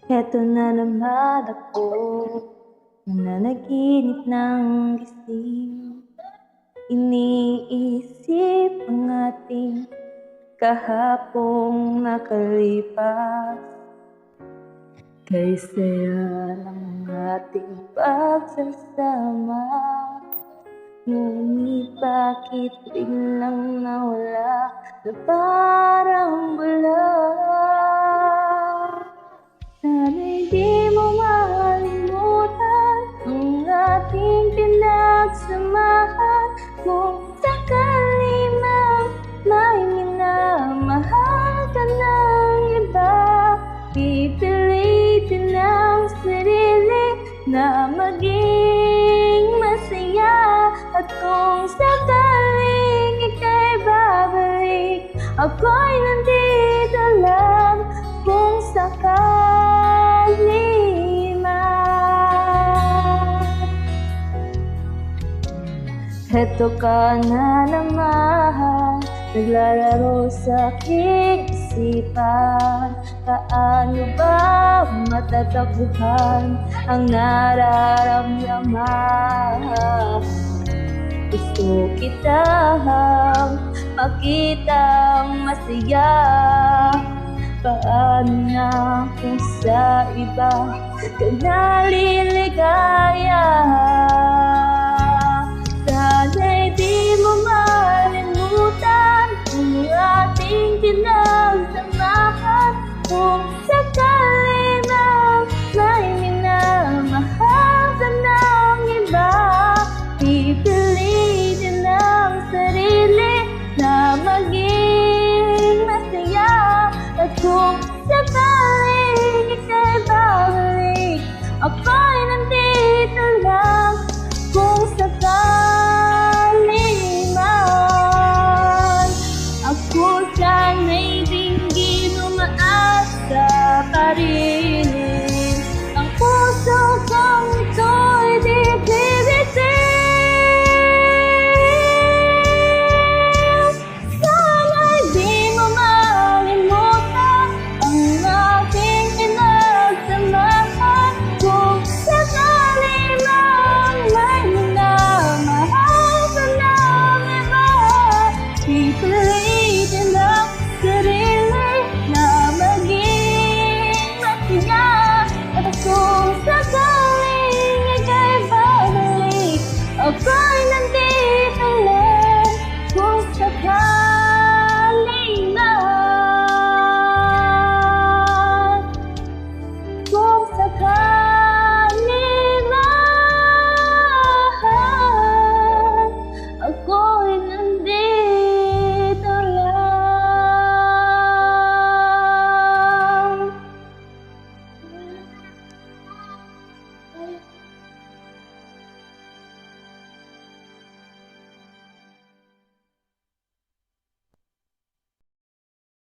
Heto na naman ako, nananaginip ng gising. Iniisip ang ating kahapong nakalipas. Kay saya ng ating pagsasama. Ngunit bakit biglang nawala na parang bula? Sana'y di mo makalimutan ang ating pinagsamahan. Kung sakali mang may minamahal ka ng iba, pipilitin ang sarili na maging masaya. At kung sakaling ika'y babalik, ako'y nandito lang. Kung sakali man, heto ka na naman, naglalaro sa aking isipan. Paano ba matatakbuhan ang nararamdaman? Gusto kitang makitang masaya. Paano na kung sa iba ka naliligaya? Sana'y di mo malimutan ang ating pinagsamahan. Kung sakali mang may minamahal ka ng iba, pipilitin ang sarili na maging masaya. At kung sakaling ika'y babalik, ako'y nandito lang. Kung sakali man, ako sana'y dinggin umaasa pa rin.